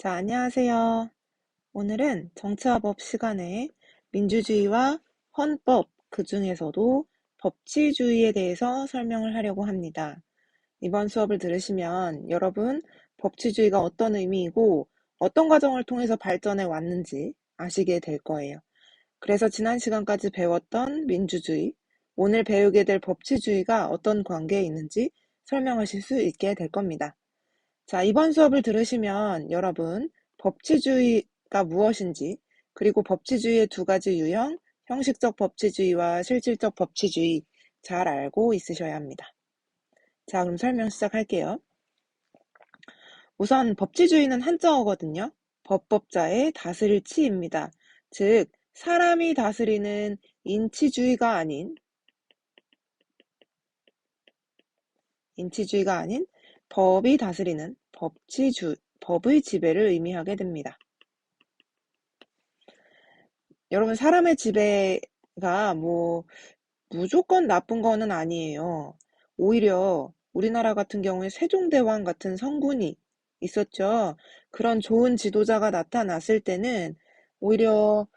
자, 안녕하세요. 오늘은 정치화법 시간에 민주주의와 헌법, 그중에서도 법치주의에 대해서 설명을 하려고 합니다. 이번 수업을 들으시면 여러분 법치주의가 어떤 의미이고 어떤 과정을 통해서 발전해 왔는지 아시게 될 거예요. 그래서 지난 시간까지 배웠던 민주주의, 오늘 배우게 될 법치주의가 어떤 관계에 있는지 설명하실 수 있게 될 겁니다. 자, 이번 수업을 들으시면 여러분 법치주의가 무엇인지, 그리고 법치주의의 두 가지 유형, 형식적 법치주의와 실질적 법치주의 잘 알고 있으셔야 합니다. 자, 그럼 설명 시작할게요. 우선 법치주의는 한자어거든요. 법법자의 다스릴 치입니다. 즉, 사람이 다스리는 인치주의가 아닌 법이 다스리는 법의 지배를 의미하게 됩니다. 여러분, 사람의 지배가 무조건 나쁜 거는 아니에요. 오히려 우리나라 같은 경우에 세종대왕 같은 성군이 있었죠. 그런 좋은 지도자가 나타났을 때는 오히려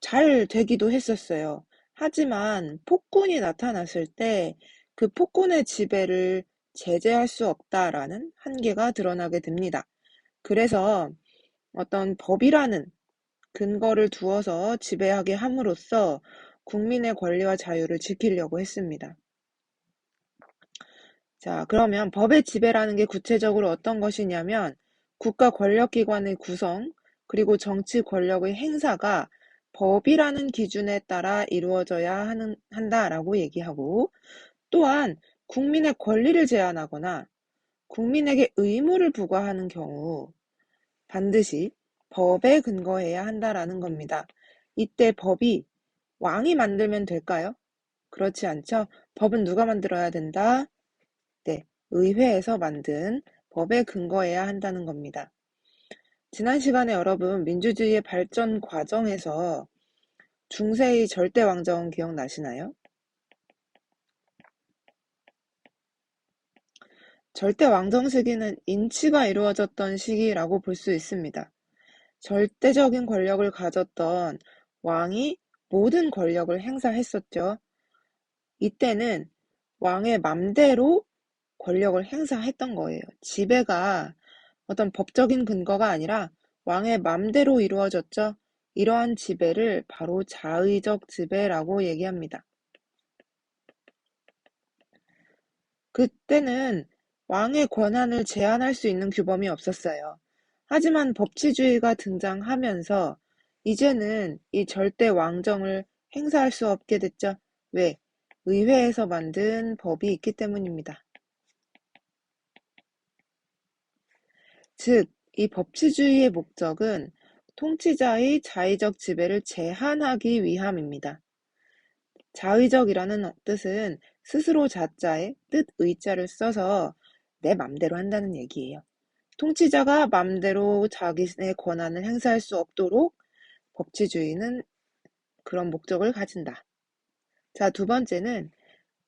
잘 되기도 했었어요. 하지만 폭군이 나타났을 때 그 폭군의 지배를 제재할 수 없다라는 한계가 드러나게 됩니다. 그래서 어떤 법이라는 근거를 두어서 지배하게 함으로써 국민의 권리와 자유를 지키려고 했습니다. 자, 그러면 법의 지배라는 게 구체적으로 어떤 것이냐면 국가 권력기관의 구성, 그리고 정치 권력의 행사가 법이라는 기준에 따라 이루어져야 한다라고 얘기하고, 또한 국민의 권리를 제한하거나 국민에게 의무를 부과하는 경우 반드시 법에 근거해야 한다라는 겁니다. 이때 법이 왕이 만들면 될까요? 그렇지 않죠. 법은 누가 만들어야 된다? 네, 의회에서 만든 법에 근거해야 한다는 겁니다. 지난 시간에 여러분 민주주의의 발전 과정에서 중세의 절대왕정 기억나시나요? 절대왕정 시기는 인치가 이루어졌던 시기라고 볼 수 있습니다. 절대적인 권력을 가졌던 왕이 모든 권력을 행사했었죠. 이때는 왕의 맘대로 권력을 행사했던 거예요. 지배가 어떤 법적인 근거가 아니라 왕의 맘대로 이루어졌죠. 이러한 지배를 바로 자의적 지배라고 얘기합니다. 그때는 왕의 권한을 제한할 수 있는 규범이 없었어요. 하지만 법치주의가 등장하면서 이제는 이 절대 왕정을 행사할 수 없게 됐죠. 왜? 의회에서 만든 법이 있기 때문입니다. 즉, 이 법치주의의 목적은 통치자의 자의적 지배를 제한하기 위함입니다. 자의적이라는 뜻은 스스로 자자의 뜻 의자를 써서 내 맘대로 한다는 얘기예요. 통치자가 맘대로 자기의 권한을 행사할 수 없도록 법치주의는 그런 목적을 가진다. 자, 두 번째는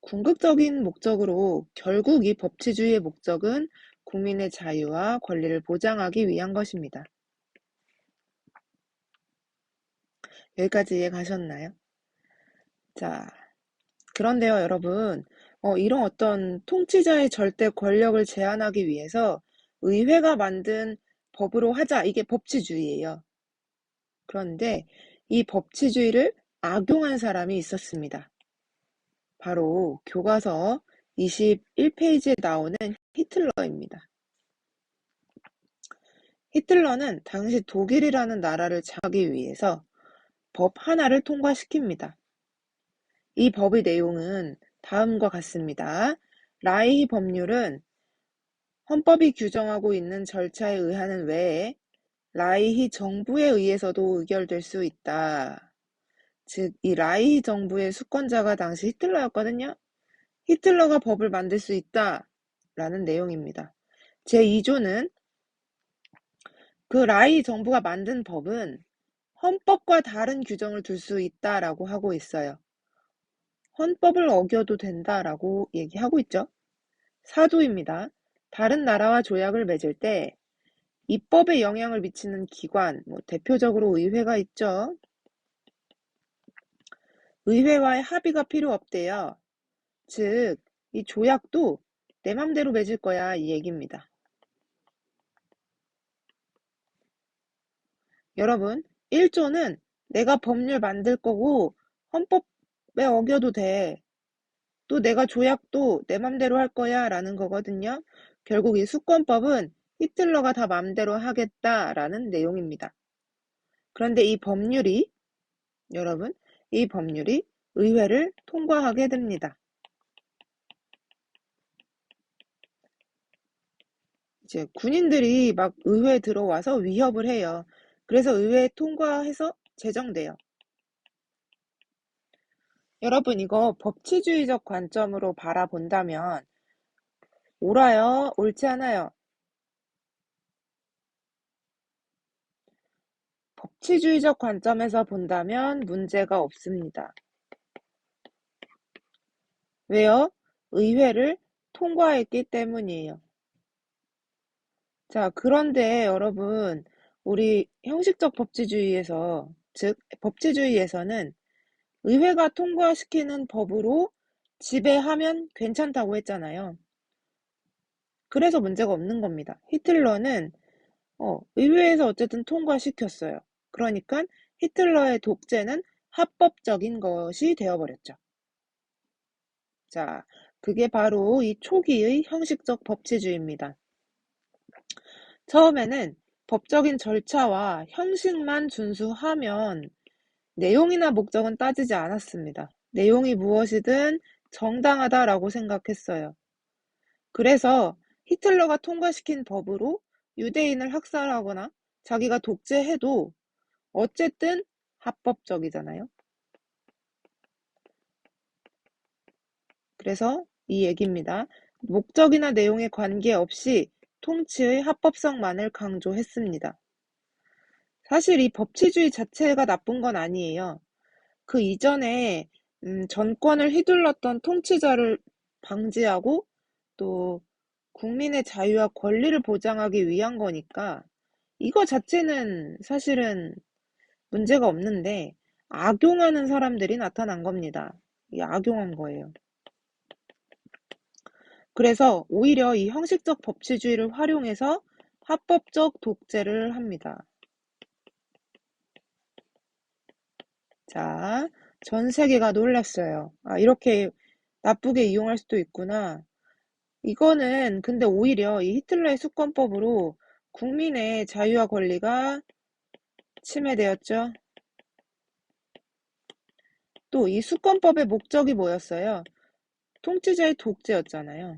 궁극적인 목적으로 결국 이 법치주의의 목적은 국민의 자유와 권리를 보장하기 위한 것입니다. 여기까지 이해 가셨나요? 자, 그런데요, 여러분, 이런 어떤 통치자의 절대 권력을 제한하기 위해서 의회가 만든 법으로 하자, 이게 법치주의예요. 그런데 이 법치주의를 악용한 사람이 있었습니다. 바로 교과서 21페이지에 나오는 히틀러입니다. 히틀러는 당시 독일이라는 나라를 장악하기 위해서 법 하나를 통과시킵니다. 이 법의 내용은 다음과 같습니다. 라이히 법률은 헌법이 규정하고 있는 절차에 의하는 외에 라이히 정부에 의해서도 의결될 수 있다. 즉, 이 라이히 정부의 수권자가 당시 히틀러였거든요. 히틀러가 법을 만들 수 있다라는 내용입니다. 제2조는 그 라이히 정부가 만든 법은 헌법과 다른 규정을 둘 수 있다라고 하고 있어요. 헌법을 어겨도 된다라고 얘기하고 있죠. 4조입니다. 다른 나라와 조약을 맺을 때 입법에 영향을 미치는 기관, 대표적으로 의회가 있죠. 의회와의 합의가 필요 없대요. 즉, 이 조약도 내 맘대로 맺을 거야, 이 얘기입니다. 여러분, 1조는 내가 법률 만들 거고 헌법에 어겨도 돼. 또 내가 조약도 내 맘대로 할 거야 라는 거거든요. 결국 이 수권법은 히틀러가 다 맘대로 하겠다라는 내용입니다. 그런데 여러분, 이 법률이 의회를 통과하게 됩니다. 이제 군인들이 막 의회에 들어와서 위협을 해요. 그래서 의회에 통과해서 제정돼요. 여러분, 이거 법치주의적 관점으로 바라본다면 옳아요? 옳지 않아요? 법치주의적 관점에서 본다면 문제가 없습니다. 왜요? 의회를 통과했기 때문이에요. 자, 그런데 여러분, 우리 형식적 법치주의에서, 즉, 법치주의에서는 의회가 통과시키는 법으로 지배하면 괜찮다고 했잖아요. 그래서 문제가 없는 겁니다. 히틀러는 의회에서 어쨌든 통과시켰어요. 그러니까 히틀러의 독재는 합법적인 것이 되어버렸죠. 자, 그게 바로 이 초기의 형식적 법치주의입니다. 처음에는 법적인 절차와 형식만 준수하면 내용이나 목적은 따지지 않았습니다. 내용이 무엇이든 정당하다라고 생각했어요. 그래서 히틀러가 통과시킨 법으로 유대인을 학살하거나 자기가 독재해도 어쨌든 합법적이잖아요. 그래서 이 얘기입니다. 목적이나 내용에 관계없이 통치의 합법성만을 강조했습니다. 사실 이 법치주의 자체가 나쁜 건 아니에요. 그 이전에 정권을 휘둘렀던 통치자를 방지하고 또 국민의 자유와 권리를 보장하기 위한 거니까 이거 자체는 사실은 문제가 없는데 악용하는 사람들이 나타난 겁니다. 이 악용한 거예요. 그래서 오히려 이 형식적 법치주의를 활용해서 합법적 독재를 합니다. 자, 전 세계가 놀랐어요. 아, 이렇게 나쁘게 이용할 수도 있구나. 이거는 근데 오히려 이 히틀러의 수권법으로 국민의 자유와 권리가 침해되었죠. 또 이 수권법의 목적이 뭐였어요? 통치자의 독재였잖아요.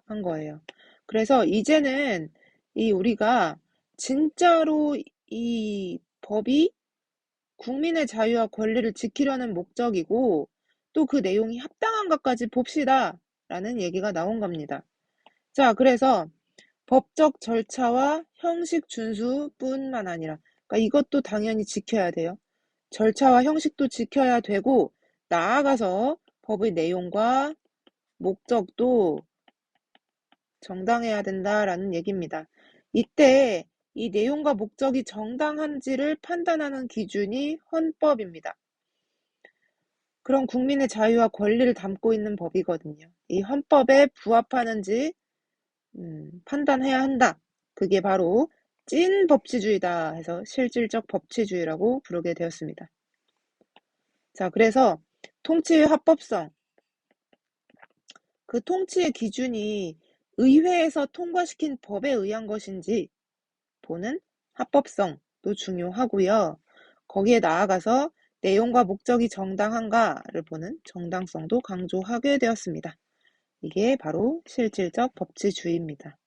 한 거예요. 그래서 이제는 우리가 진짜로 이 법이 국민의 자유와 권리를 지키려는 목적이고 또 그 내용이 합당한 것까지 봅시다 라는 얘기가 나온 겁니다. 자, 그래서 법적 절차와 형식 준수뿐만 아니라 그러니까 이것도 당연히 지켜야 돼요. 절차와 형식도 지켜야 되고 나아가서 법의 내용과 목적도 정당해야 된다라는 얘기입니다. 이때 이 내용과 목적이 정당한지를 판단하는 기준이 헌법입니다. 그럼 국민의 자유와 권리를 담고 있는 법이거든요. 이 헌법에 부합하는지 판단해야 한다. 그게 바로 찐 법치주의다 해서 실질적 법치주의라고 부르게 되었습니다. 자, 그래서 통치의 합법성. 그 통치의 기준이 의회에서 통과시킨 법에 의한 것인지 보는 합법성도 중요하고요. 거기에 나아가서 내용과 목적이 정당한가를 보는 정당성도 강조하게 되었습니다. 이게 바로 실질적 법치주의입니다.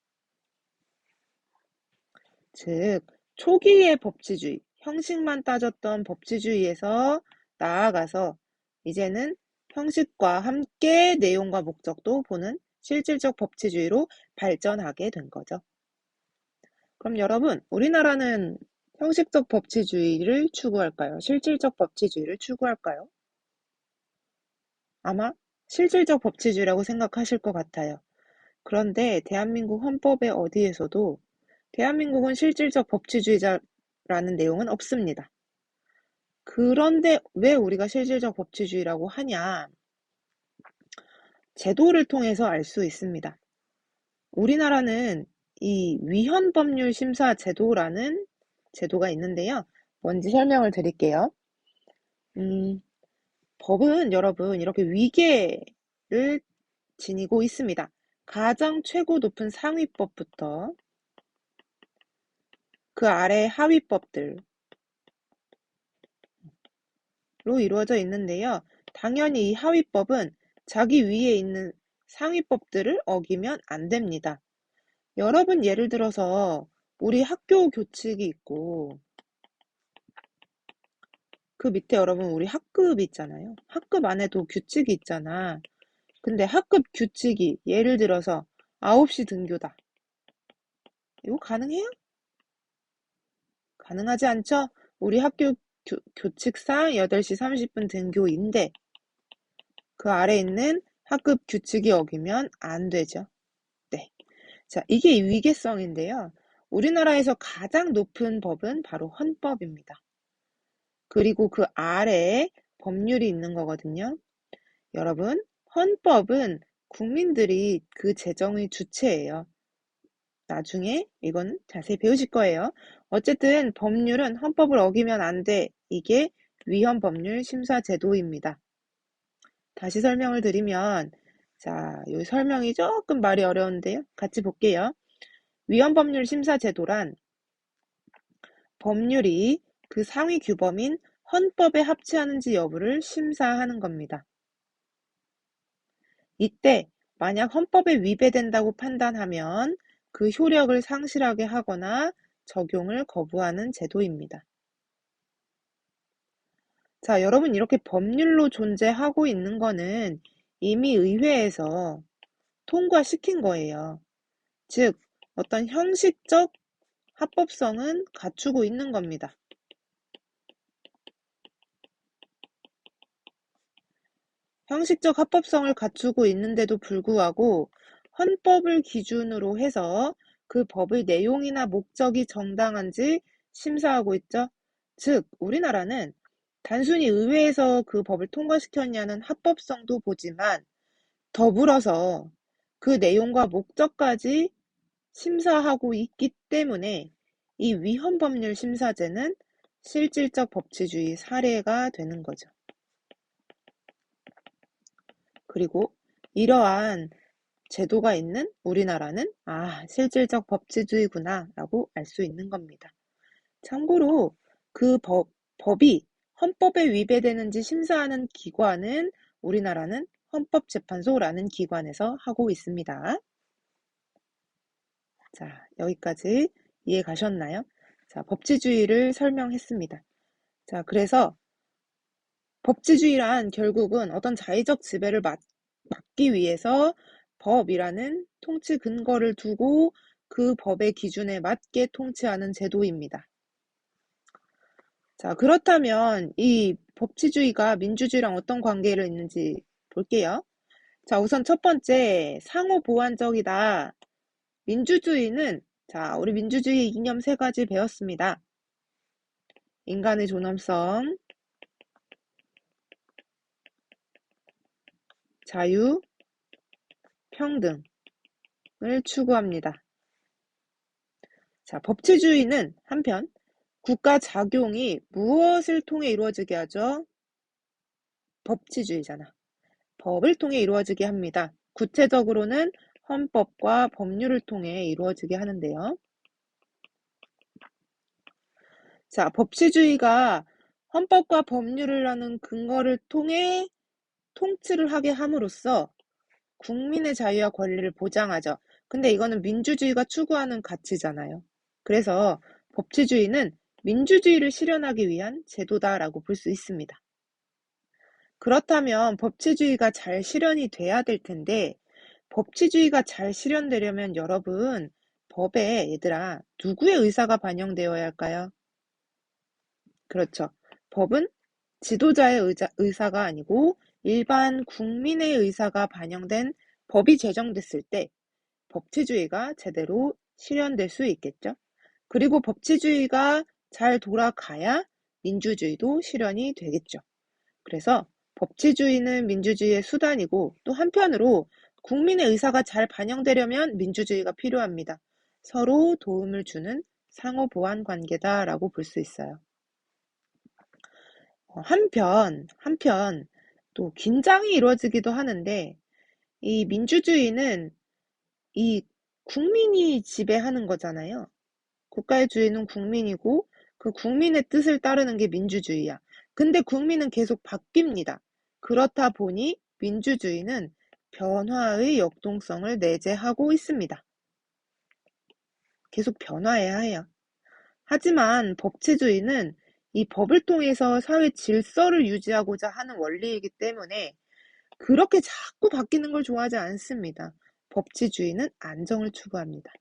즉, 초기의 법치주의, 형식만 따졌던 법치주의에서 나아가서 이제는 형식과 함께 내용과 목적도 보는 실질적 법치주의로 발전하게 된 거죠. 그럼 여러분, 우리나라는 형식적 법치주의를 추구할까요? 실질적 법치주의를 추구할까요? 아마 실질적 법치주의라고 생각하실 것 같아요. 그런데 대한민국 헌법에 어디에서도 대한민국은 실질적 법치주의자라는 내용은 없습니다. 그런데 왜 우리가 실질적 법치주의라고 하냐? 제도를 통해서 알 수 있습니다. 우리나라는 이 위헌법률 심사 제도라는 제도가 있는데요. 뭔지 설명을 드릴게요. 법은 여러분 이렇게 위계를 지니고 있습니다. 가장 최고 높은 상위법부터 그 아래 하위법들로 이루어져 있는데요. 당연히 이 하위법은 자기 위에 있는 상위법들을 어기면 안 됩니다. 여러분 예를 들어서 우리 학교 규칙이 있고 그 밑에 여러분 우리 학급 있잖아요. 학급 안에도 규칙이 있잖아. 근데 학급 규칙이 예를 들어서 9시 등교다. 이거 가능해요? 가능하지 않죠? 우리 학교 규칙상 8시 30분 등교인데 그 아래 있는 학급 규칙이 어기면 안 되죠. 네. 자, 이게 위계성인데요. 우리나라에서 가장 높은 법은 바로 헌법입니다. 그리고 그 아래에 법률이 있는 거거든요. 여러분, 헌법은 국민들이 그 제정의 주체예요. 나중에 이건 자세히 배우실 거예요. 어쨌든 법률은 헌법을 어기면 안 돼. 이게 위헌법률 심사제도입니다. 다시 설명을 드리면 자, 이 설명이 조금 말이 어려운데요. 같이 볼게요. 위헌법률 심사제도란 법률이 그 상위 규범인 헌법에 합치하는지 여부를 심사하는 겁니다. 이때 만약 헌법에 위배된다고 판단하면 그 효력을 상실하게 하거나 적용을 거부하는 제도입니다. 자, 여러분 이렇게 법률로 존재하고 있는 거는 이미 의회에서 통과시킨 거예요. 즉, 어떤 형식적 합법성은 갖추고 있는 겁니다. 형식적 합법성을 갖추고 있는데도 불구하고 헌법을 기준으로 해서 그 법의 내용이나 목적이 정당한지 심사하고 있죠. 즉, 우리나라는 단순히 의회에서 그 법을 통과시켰냐는 합법성도 보지만 더불어서 그 내용과 목적까지 심사하고 있기 때문에 이 위헌법률 심사제는 실질적 법치주의 사례가 되는 거죠. 그리고 이러한 제도가 있는 우리나라는 실질적 법치주의구나 라고 알 수 있는 겁니다. 참고로 그 법이 헌법에 위배되는지 심사하는 기관은 우리나라는 헌법재판소라는 기관에서 하고 있습니다. 자, 여기까지 이해 가셨나요? 자, 법치주의를 설명했습니다. 자, 그래서 법치주의란 결국은 어떤 자의적 지배를 막기 위해서 법이라는 통치 근거를 두고 그 법의 기준에 맞게 통치하는 제도입니다. 자, 그렇다면 이 법치주의가 민주주의랑 어떤 관계를 있는지 볼게요. 자, 우선 첫 번째, 상호 보완적이다. 민주주의는 자, 우리 민주주의 이념 3가지 배웠습니다. 인간의 존엄성, 자유, 평등을 추구합니다. 자, 법치주의는 한편 국가 작용이 무엇을 통해 이루어지게 하죠? 법치주의잖아. 법을 통해 이루어지게 합니다. 구체적으로는 헌법과 법률을 통해 이루어지게 하는데요. 자, 법치주의가 헌법과 법률을 하는 근거를 통해 통치를 하게 함으로써 국민의 자유와 권리를 보장하죠. 근데 이거는 민주주의가 추구하는 가치잖아요. 그래서 법치주의는 민주주의를 실현하기 위한 제도다라고 볼 수 있습니다. 그렇다면 법치주의가 잘 실현이 돼야 될 텐데 법치주의가 잘 실현되려면 여러분 법에 얘들아 누구의 의사가 반영되어야 할까요? 그렇죠. 법은 지도자의 의사가 아니고 일반 국민의 의사가 반영된 법이 제정됐을 때 법치주의가 제대로 실현될 수 있겠죠. 그리고 법치주의가 잘 돌아가야 민주주의도 실현이 되겠죠. 그래서 법치주의는 민주주의의 수단이고 또 한편으로 국민의 의사가 잘 반영되려면 민주주의가 필요합니다. 서로 도움을 주는 상호 보완 관계다라고 볼 수 있어요. 한편 또 긴장이 이루어지기도 하는데 이 민주주의는 이 국민이 지배하는 거잖아요. 국가의 주인은 국민이고 그 국민의 뜻을 따르는 게 민주주의야. 근데 국민은 계속 바뀝니다. 그렇다 보니 민주주의는 변화의 역동성을 내재하고 있습니다. 계속 변화해야 해요. 하지만 법치주의는 이 법을 통해서 사회 질서를 유지하고자 하는 원리이기 때문에 그렇게 자꾸 바뀌는 걸 좋아하지 않습니다. 법치주의는 안정을 추구합니다.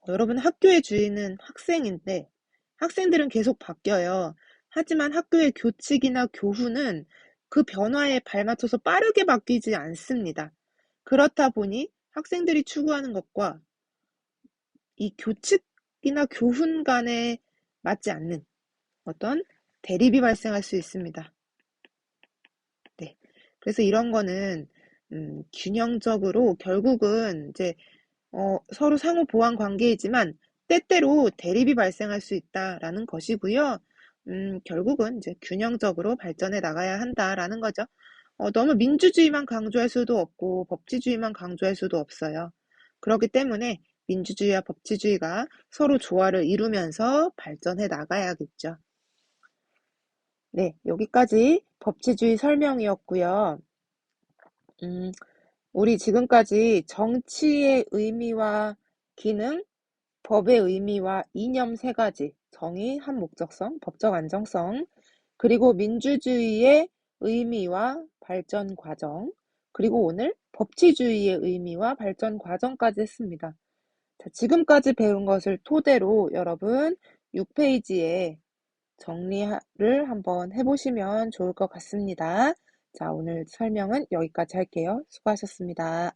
여러분, 학교의 주인은 학생인데 학생들은 계속 바뀌어요. 하지만 학교의 교칙이나 교훈은 그 변화에 발맞춰서 빠르게 바뀌지 않습니다. 그렇다 보니 학생들이 추구하는 것과 이 교칙이나 교훈 간에 맞지 않는 어떤 대립이 발생할 수 있습니다. 네. 그래서 이런 거는 균형적으로 결국은 이제 서로 상호 보완 관계이지만 때때로 대립이 발생할 수 있다라는 것이고요. 결국은 이제 균형적으로 발전해 나가야 한다라는 거죠. 너무 민주주의만 강조할 수도 없고 법치주의만 강조할 수도 없어요. 그렇기 때문에 민주주의와 법치주의가 서로 조화를 이루면서 발전해 나가야겠죠. 네, 여기까지 법치주의 설명이었고요. 우리 지금까지 정치의 의미와 기능, 법의 의미와 이념 세 가지, 정의, 한목적성, 법적 안정성, 그리고 민주주의의 의미와 발전 과정, 그리고 오늘 법치주의의 의미와 발전 과정까지 했습니다. 자, 지금까지 배운 것을 토대로 여러분 6페이지에 정리를 한번 해보시면 좋을 것 같습니다. 자, 오늘 설명은 여기까지 할게요. 수고하셨습니다.